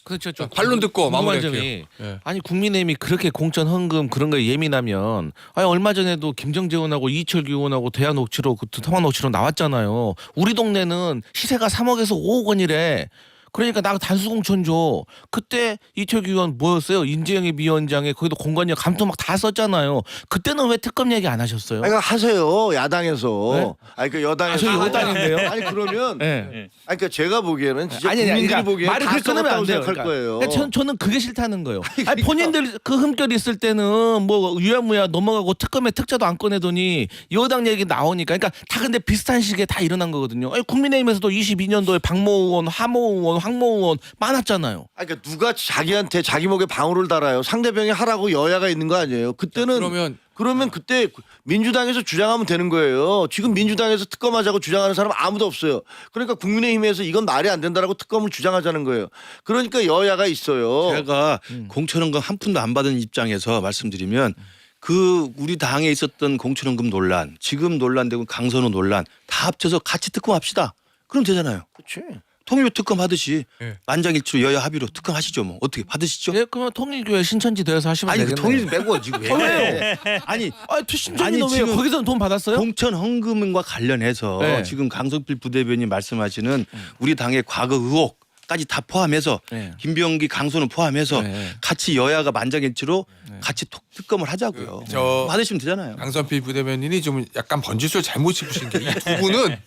그렇죠. 좀 반론 듣고 궁금한 마무리할게요. 점이 예. 아니 국민의힘이 그렇게 공천 헌금 그런 거에 예민하면 아니 얼마 전에도 김정재 의원하고 이철규 의원하고 대화 녹취록 통화 녹취록 나왔잖아요. 우리 동네는 시세가 3억에서 5억 원이래. 그러니까 나 단수공천 줘. 그때 이철규 의원 뭐였어요? 인재영입 위원장에 거기도 공관위원 감투 막 다 썼잖아요. 그때는 왜 특검 얘기 안 하셨어요? 아니, 그러니까 하세요 야당에서. 네? 아니 그 여당에서. 저 여당인데요. 아니 그러면. 네. 아니 그러니까 제가 보기에는 진짜 아니, 국민들이 그러니까 보기에 말을 다 그렇게 끊으면 안 써봤다고 돼요. 생각할 거예요. 그러니까 저는 그게 싫다는 거예요. 아니, 본인들 그 흠결 있을 때는 뭐 유야무야 넘어가고 특검에 특자도 안 꺼내더니 여당 얘기 나오니까 그러니까 다 근데 비슷한 시기에 다 일어난 거거든요. 아니, 국민의힘에서도 22년도에 박모 의원, 하모 의원, 황모 의원 많았잖아요. 아니, 그러니까 누가 자기한테 자기 목에 방울을 달아요. 상대방이 하라고 여야가 있는 거 아니에요. 그때는 그러면 그때 민주당에서 주장하면 되는 거예요. 지금 민주당에서 특검하자고 주장하는 사람 아무도 없어요. 그러니까 국민의힘에서 이건 말이 안 된다라고 특검을 주장하자는 거예요. 그러니까 여야가 있어요. 제가 공천원금 한 푼도 안 받은 입장에서 말씀드리면 그 우리 당에 있었던 공천원금 논란, 지금 논란되고 강선호 논란 다 합쳐서 같이 특검합시다. 그럼 되잖아요. 그렇지. 통일교 특검 하듯이 네. 만장일치로 여야 합의로 특검하시죠. 뭐 어떻게 받으시죠? 예, 그러면 통일교회 신천지 되어서 하시면 아니 그 되겠네요. 통일 빼고 지금 왜 그래? 아니 신천지 아니, 왜 지금 거기서는 돈 받았어요? 공천 헌금과 관련해서 네. 지금 강성필 부대변인 말씀하시는 우리 당의 과거 의혹까지 다 포함해서 네. 김병기 강소는 포함해서 네. 같이 여야가 만장일치로 같이 특검을 하자고요. 저- 받으시면 되잖아요. 강선필 부대변인이 좀 약간 번지수를 잘못 짚으신 게 이 두 분은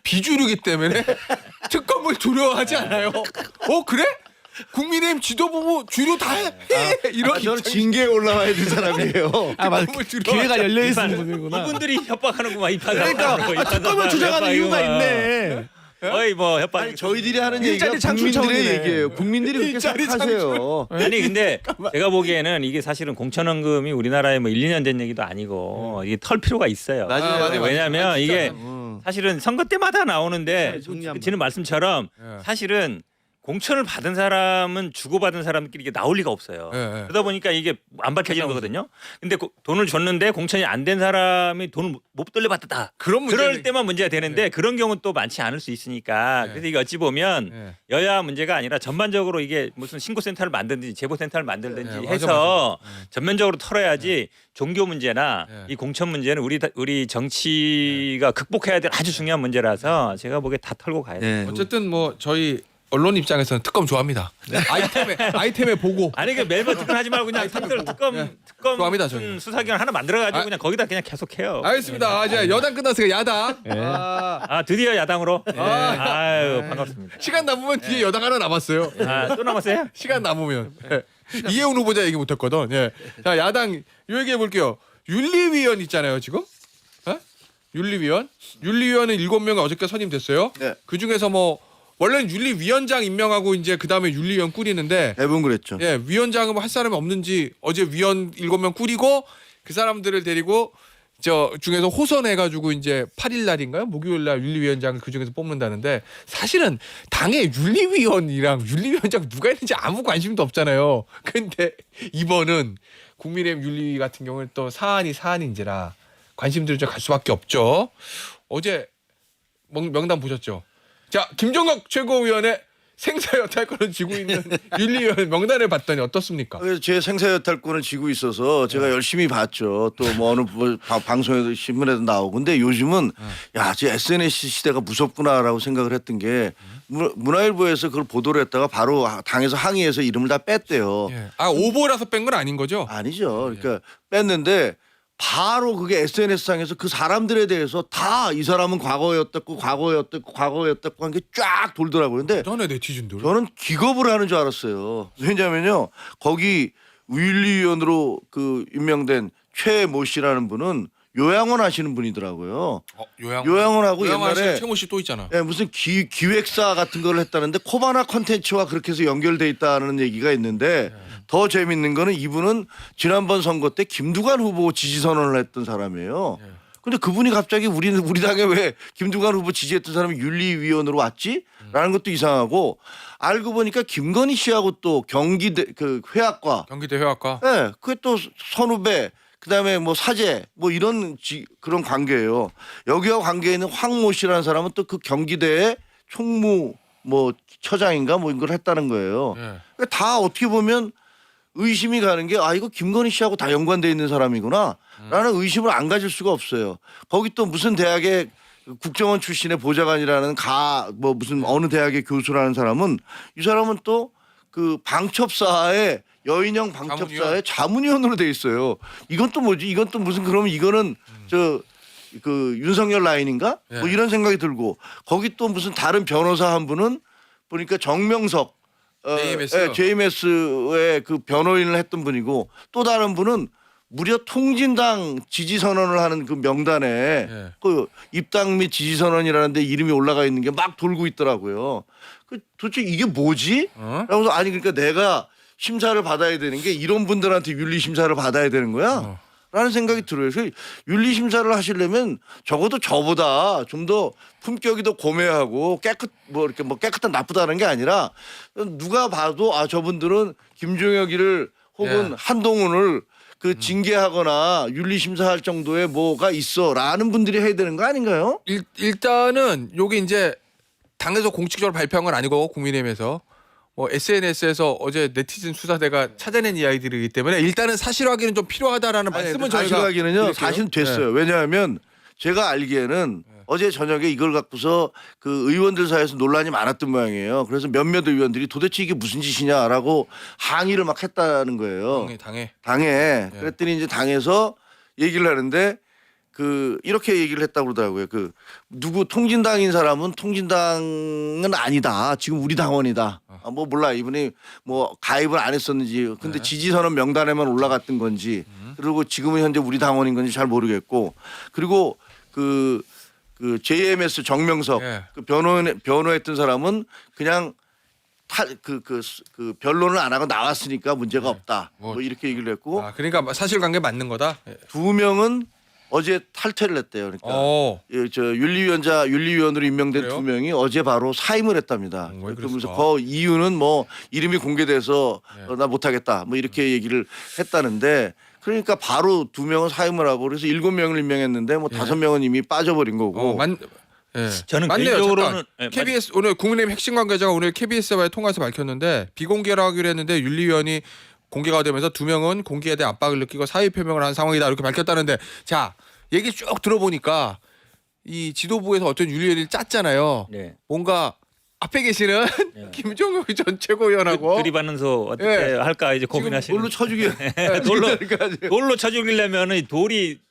비주류기 때문에 특검을 두려워하지 않아요. 그래? 국민의힘 지도부 주류 다 해. 이런 저는 징계에 올라와야 될 사람이에요. 맞아. 특검을 두려워하지 기회가 열려 있는 분이구나. 이분들이 협박하는구만 이 그러니까 특검을 주장하는 이유가 있네. 거의 뭐 협박. 아니 저희들이 하는 일자리 얘기가 창출 국민들의 차원이네. 얘기예요. 국민들이 그렇게 일자리 생각하세요. 아니 근데 제가 보기에는 이게 사실은 공천원금이 우리나라에 뭐 1, 2년 된 얘기도 아니고 이게 털 필요가 있어요. 맞아요. 맞아요. 왜냐하면 이게 사실은 선거 때마다 나오는데 정리하면. 지는 말씀처럼 예. 사실은 공천을 받은 사람은 주고받은 사람끼리 이게 나올 리가 없어요. 예, 예. 그러다 보니까 이게 안 밝혀지는 거거든요. 근데 돈을 줬는데 공천이 안 된 사람이 돈을 못 돌려받았다. 그런 문제는- 그럴 때만 문제가 되는데 그런 경우는 또 많지 않을 수 있으니까 그래서 이게 어찌 보면 여야 문제가 아니라 전반적으로 이게 무슨 신고센터를 만든지 제보센터를 만들든지 네, 해서 전면적으로 털어야지 종교 문제나 네. 이 공천 문제는 우리 정치가 극복해야 될 아주 중요한 문제라서 제가 보기에 다 털고 가야 돼요. 네. 어쨌든 뭐 저희 언론 입장에서는 특검 좋아합니다. 아이템에 보고. 아니 그 매번 특검하지 말고 그냥 상대로 특검 좋아합니다, 저희. 수사기관 하나 만들어가지고 아, 그냥 거기다 그냥 계속해요. 알겠습니다. 이제 여당 끝났어요. 야당. 아 드디어 야당으로. 아유 반갑습니다. 시간 남으면 뒤에 여당 하나 남았어요. 또 남았어요? 시간 남으면. 예. 이해운 후보자 얘기 못했거든. 예. 자 야당 요 얘기해 볼게요. 윤리위원 있잖아요 지금. 예? 윤리위원은 7명이 어저께 선임됐어요. 네. 그 중에서 뭐 원래는 윤리위원장 임명하고 이제 그 다음에 윤리위원 꾸리는데 대부분 그랬죠. 예, 위원장은 할 사람이 없는지 어제 위원 7명 꾸리고 그 사람들을 데리고 저 중에서 호선해가지고 이제 8일 날인가요? 목요일 날 윤리위원장을 그 중에서 뽑는다는데 사실은 당에 윤리위원이랑 윤리위원장 누가 있는지 아무 관심도 없잖아요. 근데 이번은 국민의힘 윤리위 같은 경우는 또 사안인지라 관심들이 좀 갈 수밖에 없죠. 어제 명단 보셨죠? 자, 김종국 최고위원의 생사여탈권을 쥐고 있는 윤리위원 명단을 봤더니 어떻습니까? 그래서 제 생사여탈권을 쥐고 있어서 제가 열심히 봤죠. 또 뭐 어느 방송에도 신문에도 나오고. 근데 요즘은 야, 제 SNS 시대가 무섭구나라고 생각을 했던 게 문화일보에서 그걸 보도를 했다가 바로 당에서 항의해서 이름을 다 뺐대요. 예. 오보라서 뺀 건 아닌 거죠? 아니죠. 그러니까 뺐는데 바로 그게 SNS상에서 그 사람들에 대해서 다 이 사람은 과거였다고 한 게 쫙 돌더라고요. 근데 전에 네티즌들. 저는 기겁을 하는 줄 알았어요. 왜냐면요. 거기 윤리위원으로 그 임명된 최모 씨라는 분은 요양원 하시는 분이더라고요. 요양원하고 옛날에 최모 씨 또 있잖아. 예, 무슨 기획사 같은 걸 했다는데 코바나 컨텐츠와 그렇게 해서 연결돼 있다는 얘기가 있는데 더 재밌는 거는 이분은 지난번 선거 때 김두관 후보 지지 선언을 했던 사람이에요. 근데 그분이 갑자기 우리 당에 왜 김두관 후보 지지했던 사람이 윤리위원으로 왔지? 라는 것도 이상하고 알고 보니까 김건희 씨하고 또 경기대 그 회학과 경기대 회학과. 예, 그게 또 선후배 그다음에 뭐 사제 뭐 이런 그런 관계예요. 여기와 관계 있는 황모 씨라는 사람은 또 그 경기대의 총무 뭐 처장인가 뭐 이걸 했다는 거예요. 예. 그러니까 다 어떻게 보면 의심이 가는 게 이거 김건희 씨하고 다 연관돼 있는 사람이구나 라는 의심을 안 가질 수가 없어요. 거기 또 무슨 대학에 국정원 출신의 보좌관이라는 뭐 무슨 어느 대학의 교수라는 사람은 이 사람은 또 그 방첩사의 여인형 방첩사의 자문위원으로 돼 있어요. 이건 또 뭐지? 이건 또 무슨 그러면 이거는 저 그 윤석열 라인인가? 예. 뭐 이런 생각이 들고 거기 또 무슨 다른 변호사 한 분은 보니까 정명석 JMS. JMS의 그 변호인을 했던 분이고 또 다른 분은 무려 통진당 지지 선언을 하는 그 명단에 예. 그 입당 및 지지 선언이라는 데 이름이 올라가 있는 게 막 돌고 있더라고요. 그 도대체 이게 뭐지? 라고서 아니 그러니까 내가 심사를 받아야 되는 게 이런 분들한테 윤리 심사를 받아야 되는 거야. 라는 생각이 들어요. 그래서 윤리 심사를 하시려면 적어도 저보다 좀 더 품격이 더 고매하고 깨끗한 나쁘다는 게 아니라 누가 봐도 아 저분들은 김종혁이를 혹은 예. 한동훈을 그 징계하거나 윤리 심사할 정도의 뭐가 있어라는 분들이 해야 되는 거 아닌가요? 일단은 요게 이제 당에서 공식적으로 발표한 건 아니고 국민의힘에서 SNS에서 어제 네티즌 수사대가 찾아낸 이야기들이기 때문에 일단은 사실 확인은 좀 필요하다라는 말씀은 사실 저희가 확인은요 드릴게요. 사실 됐어요. 왜냐하면 제가 알기에는 어제 저녁에 이걸 갖고서 그 의원들 사이에서 논란이 많았던 모양이에요. 그래서 몇몇 의원들이 도대체 이게 무슨 짓이냐라고 항의를 막 했다는 거예요. 당에. 그랬더니 이제 당에서 얘기를 하는데 그 이렇게 얘기를 했다고 그러더라고요. 그 누구 통진당인 사람은 통진당은 아니다. 지금 우리 당원이다. 뭐 몰라 이분이 뭐 가입을 안 했었는지 근데 지지선언 명단에만 올라갔던 건지 그리고 지금은 현재 우리 당원인 건지 잘 모르겠고 그리고 그 JMS 정명석 그 변호했던 사람은 그냥 그 변론을 안 하고 나왔으니까 문제가 없다. 뭐 이렇게 얘기를 했고 그러니까 사실관계 맞는 거다. 두 명은 어제 탈퇴를 했대요. 그러니까 저 윤리위원으로 임명된 그래요? 두 명이 어제 바로 사임을 했답니다. 왜 그러면서 그랬을까? 그 이유는 뭐 이름이 공개돼서 나 못하겠다. 뭐 이렇게 얘기를 했다는데 그러니까 바로 두 명은 사임을 하고 그래서 7명을 임명했는데 뭐 5명은 이미 빠져버린 거고. 저는 맞네요. 개인적으로는 잠깐. KBS 오늘 국민의힘 핵심 관계자가 오늘 KBS와의 통화에서 밝혔는데 비공개로 하기로 했는데 윤리위원이 공개가 되면서 2명은 공개에 대한 압박을 느끼고 사의 표명을 한 상황이다 이렇게 밝혔다는데 자 얘기 쭉 들어보니까 이 지도부에서 어떤 윤리위를 짰잖아요. 네. 뭔가 앞에 계시는 김종혁 전 최고위원하고 들이받는서 어떻게 할까 이제 고민하시는. 뭘로 쳐주게. 돌로 쳐 죽이려면은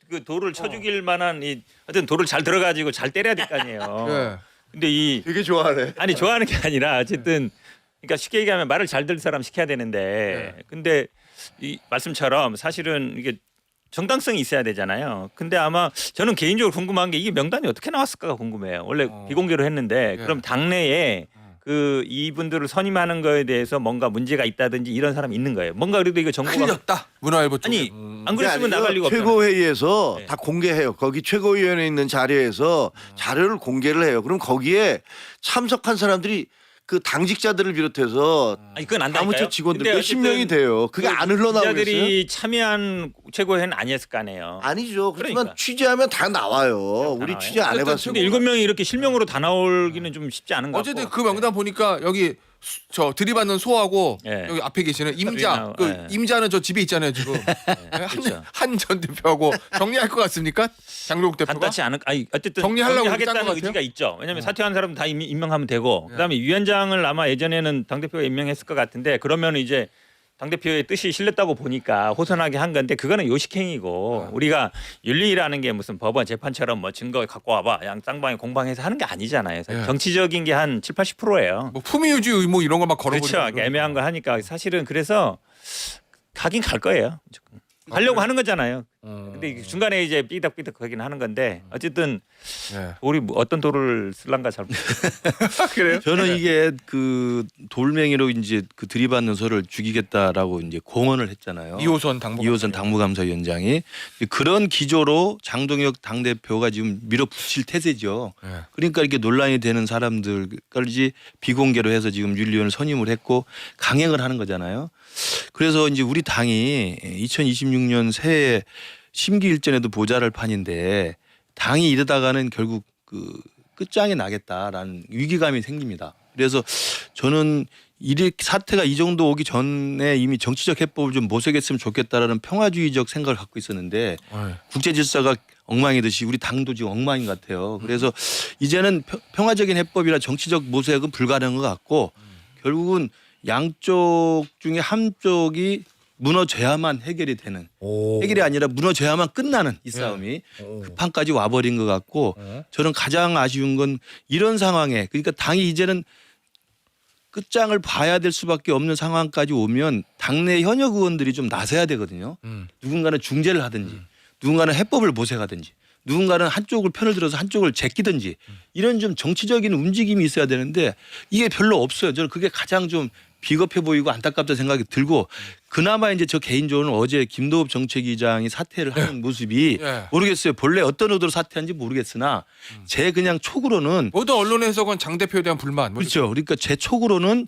그 돌을 쳐 죽일 만한 하여튼 돌을 잘 들어가지고 잘 때려야 될 거 아니에요. 근데 되게 좋아하네. 아니 좋아하는 게 아니라 어쨌든 그러니까 쉽게 얘기하면 말을 잘 들을 사람 시켜야 되는데 근데 이 말씀처럼 사실은 이게 정당성이 있어야 되잖아요. 근데 아마 저는 개인적으로 궁금한 게 이게 명단이 어떻게 나왔을까가 궁금해요. 원래 비공개로 했는데 그럼 당내에 그 이분들을 선임하는 거에 대해서 뭔가 문제가 있다든지 이런 사람이 있는 거예요. 뭔가 그래도 이거 정보가 흘렸다. 문화일보 쪽에. 아니 안 그랬으면 나갈 리가 없잖아요. 최고회의에서 네. 다 공개해요. 거기 최고위원회 있는 자리에서 자료를 공개를 해요. 그럼 거기에 참석한 사람들이 그 당직자들을 비롯해서 아니 그건 안다니까요. 사무처 직원들 근데 몇십 명이 돼요. 그게 안 흘러나오겠어요? 기자들이 참여한 최고회는 아니었을 거 아니에요. 아니죠. 그렇지만 그러니까. 취재하면 다 나와요. 우리 나와요? 취재 안 어쨌든 해봤어요. 근데 7명이 이렇게 실명으로 다 나오기는 좀 쉽지 않은 것 같고. 어쨌든 그 명단 보니까 여기 저 들이받는 소하고 예. 여기 앞에 계시는 임자 그 예. 임자는 저 집에 있잖아요 지금 그렇죠. 한 전 대표하고 정리할 것 같습니까? 장로국 대표가 간단치 않은 아니 어쨌든 정리하려고 짠것 하겠다는 같아요? 의지가 있죠. 왜냐하면 사퇴한 사람 다 임명하면 되고 그다음에 위원장을 아마 예전에는 당 대표가 임명했을 것 같은데 그러면 이제 당 대표의 뜻이 실렸다고 보니까 호선하게 한 건데 그거는 요식행위고 우리가 윤리라는 게 무슨 법원 재판처럼 뭐 증거 갖고 와봐 양 쌍방에 공방해서 하는 게 아니잖아요. 정치적인 게 한 70-80%예요. 뭐 품위유지 의무 이런 거 막 걸어버리고 그렇죠. 애매한 거 하니까 사실은 그래서 가긴 갈 거예요. 가려고 하는 거잖아요. 근데 이게 중간에 이제 삐덕삐덕 하긴 하는 건데 어쨌든 우리 어떤 돌을 쓸란가 잘 모르겠어요. 그래요? 저는 이게 그 돌멩이로 이제 그 들이받는 소를 죽이겠다라고 이제 공언을 했잖아요. 이호선 당무감사위원장이 그런 기조로 장동혁 당대표가 지금 밀어붙일 태세죠. 그러니까 이렇게 논란이 되는 사람들까지 비공개로 해서 지금 윤리위원을 선임을 했고 강행을 하는 거잖아요. 그래서 이제 우리 당이 2026년 새해 심기일전에도 보좌를 판인데 당이 이러다가는 결국 그 끝장이 나겠다라는 위기감이 생깁니다. 그래서 저는 이 사태가 이 정도 오기 전에 이미 정치적 해법을 좀 모색했으면 좋겠다라는 평화주의적 생각을 갖고 있었는데 국제 질서가 엉망이듯이 우리 당도 지금 엉망인 것 같아요. 그래서 이제는 평화적인 해법이나 정치적 모색은 불가능한 것 같고 결국은 양쪽 중에 한쪽이 무너져야만 해결이 되는 해결이 아니라 무너져야만 끝나는 이 싸움이 그 판까지 와버린 것 같고 저는 가장 아쉬운 건 이런 상황에 그러니까 당이 이제는 끝장을 봐야 될 수밖에 없는 상황까지 오면 당내 현역 의원들이 좀 나서야 되거든요. 누군가는 중재를 하든지 누군가는 해법을 모색하든지 누군가는 한쪽을 편을 들어서 한쪽을 제끼든지 이런 좀 정치적인 움직임이 있어야 되는데 이게 별로 없어요. 저는 그게 가장 좀 비겁해 보이고 안타깝다 생각이 들고 그나마 이제 저 개인적으로는 어제 김도읍 정책위장이 사퇴를 하는 모습이 모르겠어요. 본래 어떤 의도로 사퇴한지 모르겠으나 제 그냥 촉으로는 모든 언론의 해석은 장 대표에 대한 불만. 그렇죠. 그러니까 제 촉으로는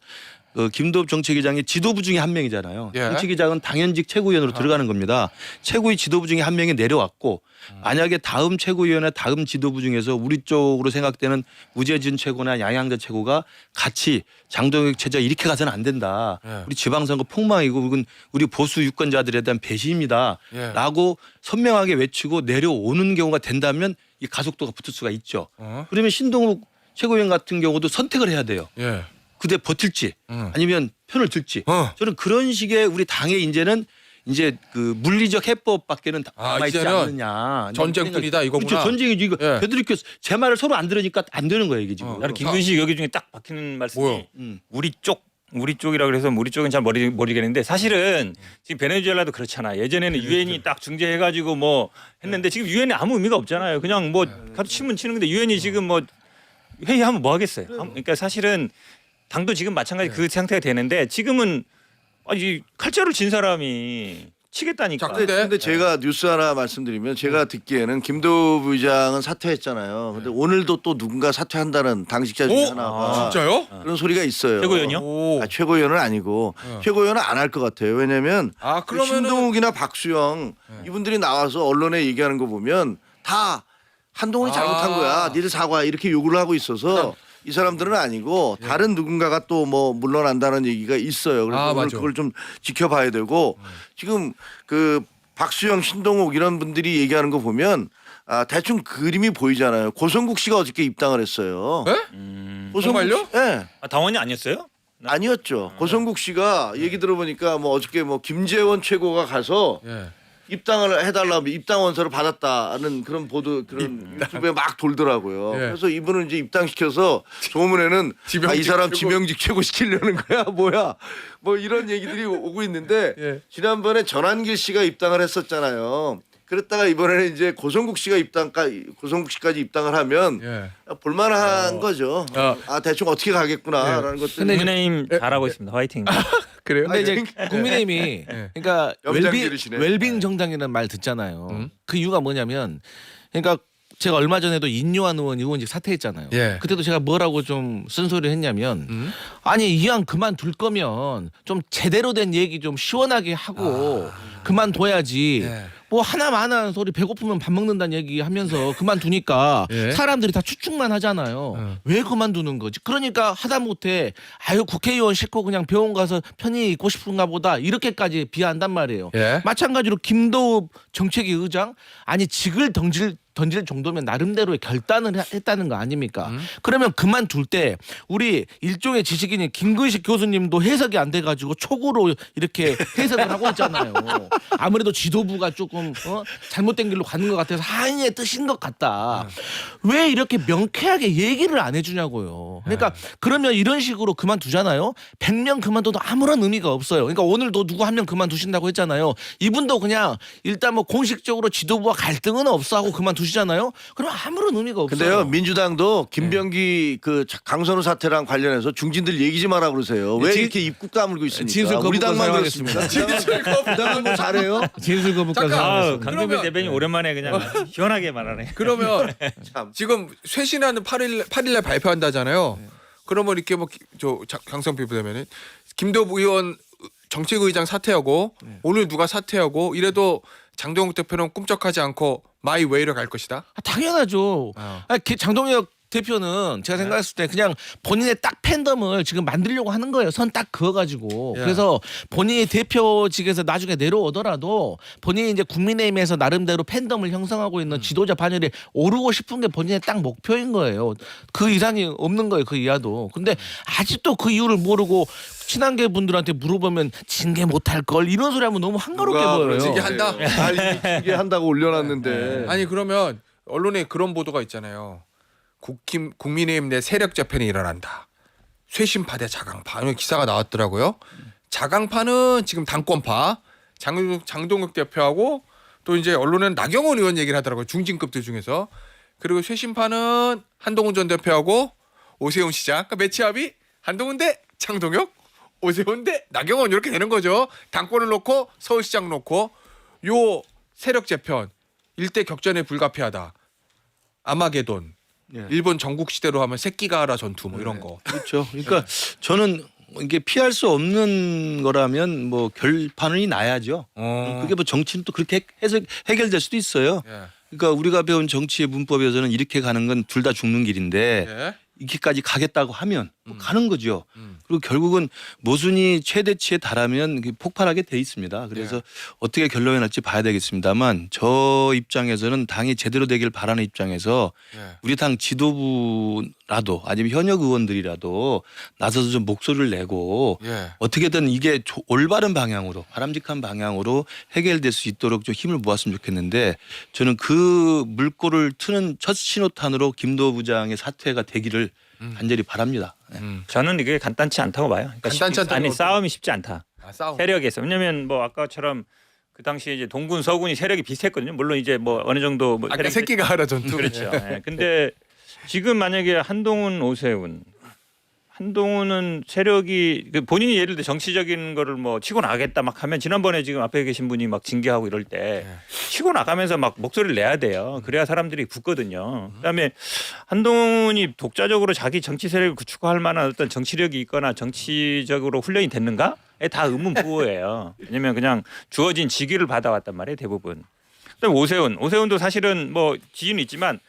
김도읍 정책위장이 지도부 중에 한 명이잖아요. 예. 정책위장은 당연직 최고위원으로 들어가는 겁니다. 최고위 지도부 중에 한 명이 내려왔고 만약에 다음 최고위원회 다음 지도부 중에서 우리 쪽으로 생각되는 우재진 최고나 양양자 최고가 같이 장동혁 체제 이렇게 가서는 안 된다. 예. 우리 지방선거 폭망이고 이건 우리 보수 유권자들에 대한 배신입니다. 예. 라고 선명하게 외치고 내려오는 경우가 된다면 이 가속도가 붙을 수가 있죠. 그러면 신동욱 최고위원 같은 경우도 선택을 해야 돼요. 예. 그대 버틸지 아니면 편을 들지. 저는 그런 식의 우리 당의 이제는 이제 그 물리적 해법밖에는 남아있지 이제는 않느냐. 전쟁뿐이다 이거구나. 그렇죠. 전쟁이죠. 이거 예. 되도록 제 말을 서로 안 들으니까 안 되는 거예요 이게 지금. 나는 김근식 여기 중에 딱 박히는 말씀이 뭐요? 우리 쪽이라 그래서 우리 쪽은 잘 모르겠는데 사실은 지금 베네수엘라도 그렇잖아. 예전에는 유엔이 딱 중재해가지고 뭐 했는데 지금 유엔에 아무 의미가 없잖아요. 그냥 뭐 가서 친문 치는 건데 유엔이 지금 뭐 회의하면 뭐 하겠어요. 그러니까 사실은 당도 지금 마찬가지 그 상태가 되는데 지금은 이 칼자루 진 사람이 치겠다니까. 자, 근데 제가 뉴스 하나 말씀드리면 제가 듣기에는 김도읍 의장은 사퇴했잖아요. 근데 오늘도 또 누군가 사퇴한다는 당직자 중에 하나가 진짜요? 그런 소리가 있어요. 최고위원이요? 오. 최고위원은 아니고 최고위원은 안 할 것 같아요. 왜냐하면 그러면은 신동욱이나 박수영 이분들이 나와서 언론에 얘기하는 거 보면 다 한동훈이 잘못한 거야. 니들 사과 이렇게 요구를 하고 있어서 이 사람들은 아니고 다른 누군가가 또 뭐 물러난다는 얘기가 있어요. 그래서 오늘 맞아. 그걸 좀 지켜봐야 되고 지금 그 박수영, 신동욱 이런 분들이 얘기하는 거 보면 대충 그림이 보이잖아요. 고성국 씨가 어저께 입당을 했어요. 정말요? 예. 당원이 아니었어요? 아니었죠. 고성국 씨가 얘기 들어보니까 뭐 어저께 뭐 김재원 최고가 가서 예. 입당을 해달라고 입당 원서를 받았다는 그런 보도 그런 유튜브에 막 돌더라고요. 예. 그래서 이분을 이제 입당시켜서 소문에는 이 사람 최고. 지명직 최고 시키려는 거야 뭐야 뭐 이런 얘기들이 오고 있는데 예. 지난번에 전한길 씨가 입당을 했었잖아요. 그랬다가 이번에는 이제 고성국 씨까지 입당을 하면 예. 볼만한 거죠. 대충 어떻게 가겠구나라는 것들. 국민의힘 잘하고 있습니다. 화이팅. 그래요? 근데 이제 국민의힘이 그러니까 염장지르시네. 웰빙 정당이라는 말 듣잖아요. 그 이유가 뭐냐면 그러니까 제가 얼마 전에도 인요한 의원이 의원직 사퇴했잖아요. 예. 그때도 제가 뭐라고 좀 쓴소리를 했냐면 아니 이왕 그만둘 거면 좀 제대로 된 얘기 좀 시원하게 하고 그만둬야지. 예. 뭐 하나만 하는 소리 배고프면 밥 먹는다는 얘기 하면서 그만두니까 예. 사람들이 다 추측만 하잖아요. 왜 그만두는 거지? 그러니까 하다못해 아유 국회의원 싫고 그냥 병원 가서 편히 있고 싶은가 보다 이렇게까지 비하한단 말이에요. 예. 마찬가지로 김도읍 정책위 의장 아니 직을 던질 정도면 나름대로의 결단을 했다는 거 아닙니까? 그러면 그만둘 때 우리 일종의 지식인인 김근식 교수님도 해석이 안 돼가지고 촉으로 이렇게 해석을 하고 있잖아요. 아무래도 지도부가 조금 잘못된 길로 가는 것 같아서 하인의 뜻인 것 같다. 왜 이렇게 명쾌하게 얘기를 안 해주냐고요. 그러니까 그러면 이런 식으로 그만두잖아요. 100명 그만둬도 아무런 의미가 없어요. 그러니까 오늘도 누구 한 명 그만두신다고 했잖아요. 이분도 그냥 일단 뭐 공식적으로 지도부와 갈등은 없어 하고 그만두시잖아요. 그럼 아무런 의미가 없어요. 근데요 민주당도 김병기 그 강선우 사태랑 관련해서 중진들 얘기 좀 하라 그러세요. 왜 이렇게 입국 다물고 있습니까? 진술 거부권 우리 당만 사용하겠습니다. 그렇습니까? 우리 당은 뭐 잘해요. 진술 거부권 잠깐. 강동빈 그러면- 대변인 오랜만에 그냥 시원하게 말하네. 그러면 참. 지금 쇄신하는 8일날 발표한다잖아요. 그러면 이렇게 뭐 강성필 부대변인 김도읍 의원 정책의장 사퇴하고 오늘 누가 사퇴하고 이래도 장동욱 대표는 꿈쩍하지 않고 마이 웨이로 갈 것이다. 당연하죠. 장동혁 대표는 제가 생각했을 때 그냥 본인의 딱 팬덤을 지금 만들려고 하는 거예요. 선 딱 그어가지고. 예. 그래서 본인이 대표직에서 나중에 내려오더라도 본인이 이제 국민의힘에서 나름대로 팬덤을 형성하고 있는 지도자 반열에 오르고 싶은 게 본인의 딱 목표인 거예요. 그 이상이 없는 거예요. 그 이하도. 근데 아직도 그 이유를 모르고 친한계 분들한테 물어보면 징계 못할 걸 이런 소리 하면 너무 한가롭게 누가 보여요. 징계 한다? 이게 한다고 올려놨는데. 아니 그러면 언론에 그런 보도가 있잖아요. 국민의힘 내 세력 재편이 일어난다. 쇄신파 대 자강파 이런 기사가 나왔더라고요. 자강파는 지금 당권파 장동혁 대표하고 또 이제 언론은 나경원 의원 얘기를 하더라고요. 중진급들 중에서. 그리고 쇄신파는 한동훈 전 대표하고 오세훈 시장. 그러니까 매치합이 한동훈 대 장동혁, 오세훈 대 나경원 이렇게 되는 거죠. 당권을 놓고 서울시장 놓고 요 세력 재편 일대 격전에 불가피하다. 아마게돈. 예. 일본 전국 시대로 하면 새끼가하라 전투 뭐 이런 거. 그렇죠. 그러니까 저는 이게 피할 수 없는 거라면 뭐 결판이 나야죠. 그게 뭐 정치는 또 그렇게 해서 해결될 수도 있어요. 예. 그러니까 우리가 배운 정치의 문법에서는 이렇게 가는 건 둘 다 죽는 길인데 예. 이렇게까지 가겠다고 하면 뭐 가는 거죠. 그리고 결국은 모순이 최대치에 달하면 폭발하게 돼 있습니다. 그래서 어떻게 결론이 날지 봐야 되겠습니다만 저 입장에서는 당이 제대로 되길 바라는 입장에서 예. 우리 당 지도부라도 아니면 현역 의원들이라도 나서서 좀 목소리를 내고 예. 어떻게든 이게 올바른 방향으로 바람직한 방향으로 해결될 수 있도록 좀 힘을 모았으면 좋겠는데 저는 그 물꼬를 트는 첫 신호탄으로 김도우 부장의 사퇴가 되기를 간절히 바랍니다. 네. 저는 이게 간단치 않다고 봐요. 그러니까 간단치 않다는 아니 것도- 싸움이 쉽지 않다. 아, 싸움. 세력에서 왜냐하면 뭐 아까처럼 그 당시에 이제 동군 서군이 세력이 비슷했거든요. 물론 이제 뭐 어느 정도 뭐 아까 세력이- 새끼가하라 전투. 그렇죠. 예. 근데 지금 만약에 한동훈, 오세훈, 한동훈은 세력이 그 본인이 예를 들어 정치적인 거를 뭐 치고 나가겠다 막 하면 지난번에 지금 앞에 계신 분이 막 징계하고 이럴 때 치고 나가면서 막 목소리를 내야 돼요. 그래야 사람들이 붙거든요. 그다음에 한동훈이 독자적으로 자기 정치 세력을 구축할 만한 어떤 정치력이 있거나 정치적으로 훈련이 됐는가에 다 의문부호예요. 왜냐면 그냥 주어진 직위를 받아왔단 말이에요, 대부분. 그다음에 오세훈도 사실은 뭐 지위는 있지만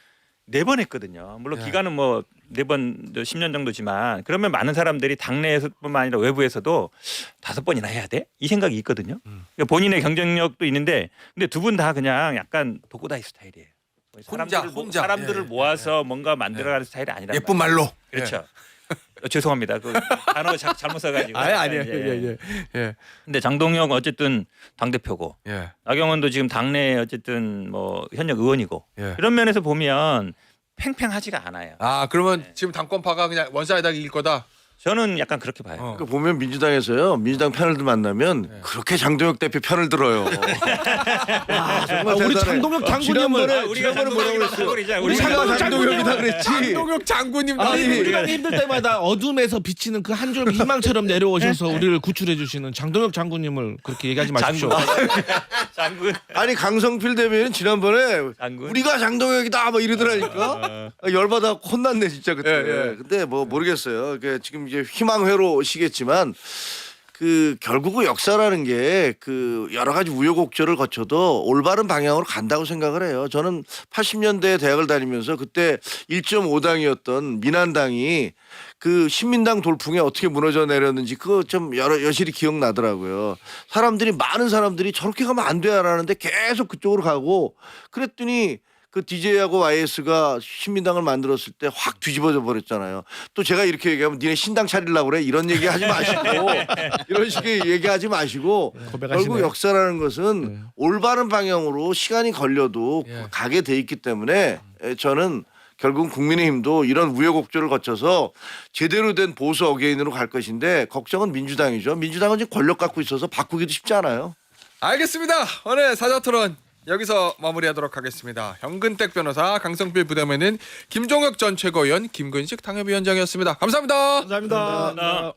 4번 했거든요. 물론 예. 기간은 뭐 4번 10년 정도지만 그러면 많은 사람들이 당내에서뿐만 아니라 외부에서도 5번이나 해야 돼? 이 생각이 있거든요. 그러니까 본인의 경쟁력도 있는데 근데 두 분 다 그냥 약간 독고다이 스타일이에요. 혼자. 사람들을 예, 모아서 뭔가 만들어가는 스타일이 아니라 예쁜 말로. 그렇죠. 죄송합니다. 그 단어 잘못 써가지고. 아니에요. 예. 예. 근데 장동혁 어쨌든 당 대표고 예. 나경원도 지금 당내 어쨌든 뭐 현역 의원이고 예. 이런 면에서 보면 팽팽하지가 않아요. 아 그러면 지금 당권파가 그냥 원사이드하게 이길 거다. 저는 약간 그렇게 봐요. 어. 그 보면 민주당에서요. 민주당 패널들 만나면 그렇게 장동혁 대표 편을 들어요. 와, 정말 우리 대단해. 장동혁 장군님을 지난번에 뭐라고 그랬어요? 우리 장동혁 장동혁이다 그랬지. 장동혁 장군님 아니 아니 민주당이 힘들 때마다 어둠에서 비치는 그 한 줄 희망처럼 내려오셔서 우리를 구출해 주시는 장동혁 장군님을 그렇게 얘기하지 마십시오. 장군. 아니 강성필 대변인 지난번에 장군. 우리가 장동혁이다 뭐 이러더라니까. 열받아 혼났네 진짜 그때. 예. 근데 뭐 모르겠어요. 이게 지금 이제 희망회로시겠지만 그 결국 역사라는 게 그 여러 가지 우여곡절을 거쳐도 올바른 방향으로 간다고 생각을 해요. 저는 80년대 대학을 다니면서 그때 1.5당이었던 민한당이 그 신민당 돌풍에 어떻게 무너져 내렸는지 그거 좀 여실히 기억나더라고요. 많은 사람들이 저렇게 가면 안 돼라는데 계속 그쪽으로 가고 그랬더니 그 DJ하고 YS가 신민당을 만들었을 때 확 뒤집어져 버렸잖아요. 또 제가 이렇게 얘기하면 니네 신당 차리려고 그래 이런 얘기 하지 마시고 이런 식의 얘기하지 마시고 결국 역사라는 것은 올바른 방향으로 시간이 걸려도 가게 돼 있기 때문에 저는 결국 국민의힘도 이런 우여곡절을 거쳐서 제대로 된 보수 어게인으로 갈 것인데 걱정은 민주당이죠. 민주당은 지금 권력 갖고 있어서 바꾸기도 쉽지 않아요. 알겠습니다. 오늘 사자토론 여기서 마무리하도록 하겠습니다. 현근택 변호사, 강성필 부대변인, 김종혁 전 최고위원, 김근식 당협위원장이었습니다. 감사합니다. 감사합니다.